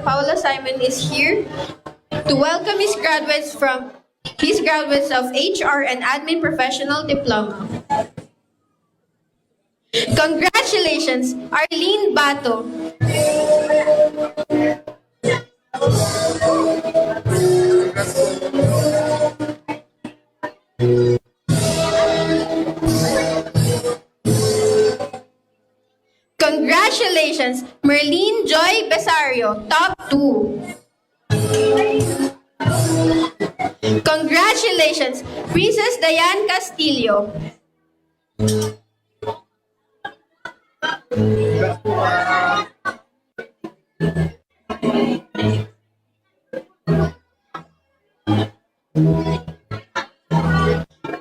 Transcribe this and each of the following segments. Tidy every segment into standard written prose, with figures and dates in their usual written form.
Paulo Simon is here to welcome his graduates of HR and Admin Professional Diploma. Congratulations, Arlene Bato. Congratulations, Merlene Joy Besario, top 2. Congratulations, Princess Diane Castillo.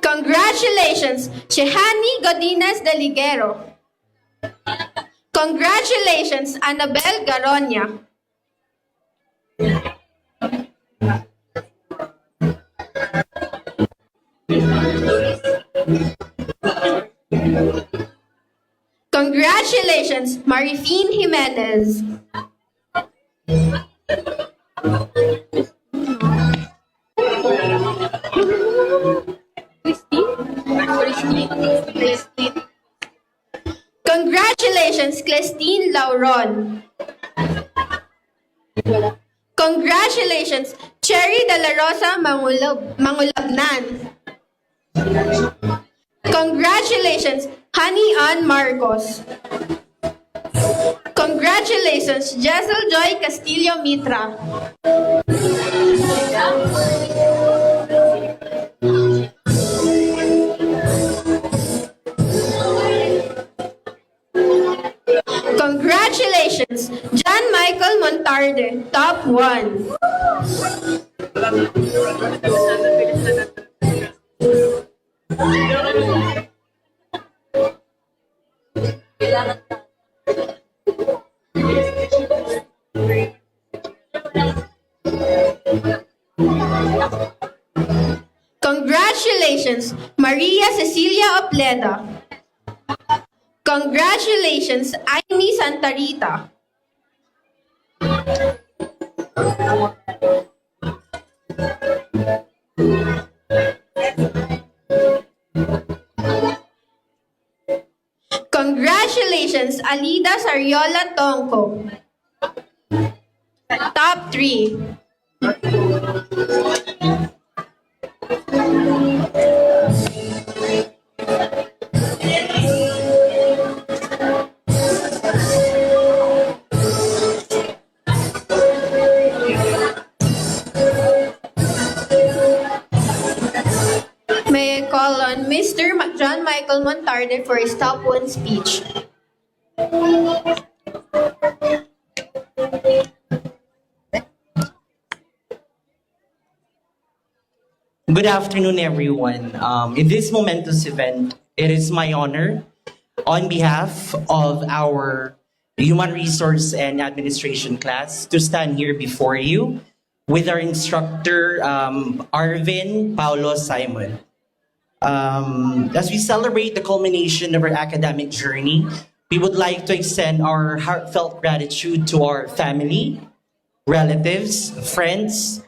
Congratulations, Shehani Godinez de Liguero. Congratulations, Annabel Garonia. Congratulations, Marifine Jimenez. Congratulations, Clestine Lauron. Congratulations, Cherry De La Rosa Mangulabnan. Congratulations, Honey Ann Marcos. Congratulations, Jessel Joy Castillo Mitra. Congratulations, John Michael Montarde, top 1. Congratulations, Maria Cecilia Opleda. Congratulations, Amy Santa Rita. Congratulations, Alida Sariola Tongco. Top 3. May I call on Mr. John Michael Montarde for his top 1 speech. Good afternoon, everyone. In this momentous event, it is my honor, on behalf of our Human Resource and Administration class, to stand here before you with our instructor, Arvin Paulo Simon. As we celebrate the culmination of our academic journey, we would like to extend our heartfelt gratitude to our family, relatives, friends,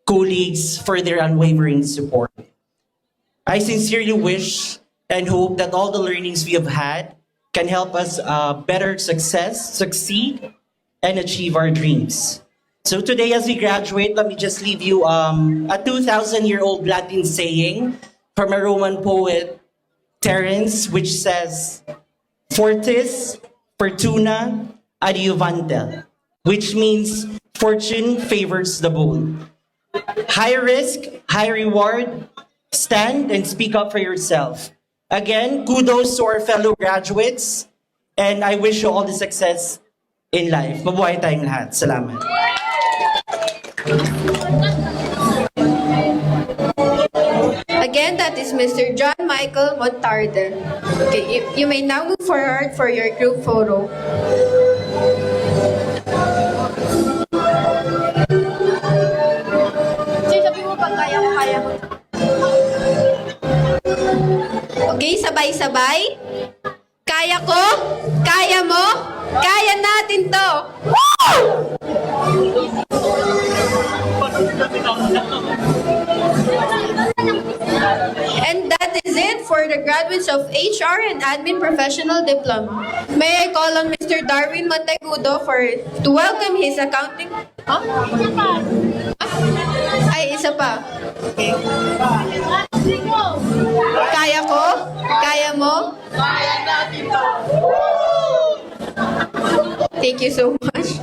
colleagues for their unwavering support. I sincerely wish and hope that all the learnings we have had can help us better succeed, and achieve our dreams. So today, as we graduate, let me just leave you a 2,000-year-old Latin saying from a Roman poet, Terence, which says, Fortis fortuna adiuvantel, which means fortune favors the bold. High risk, high reward. Stand and speak up for yourself. Again, kudos to our fellow graduates, and I wish you all the success in life. Mabuhay tayong lahat. Salamat. Again, that is Mr. John Michael Montarde. Okay, you may now move forward for your group photo. Okay, sabay-sabay. Kaya ko, kaya mo, kaya natin to. Woo! graduates of HR and Admin Professional Diploma. May I call on Mr. Darwin Montegudo to welcome his accounting... Huh? Ay, isa pa. Okay. Kaya ko? Kaya mo? Kaya natin to! Thank you so much.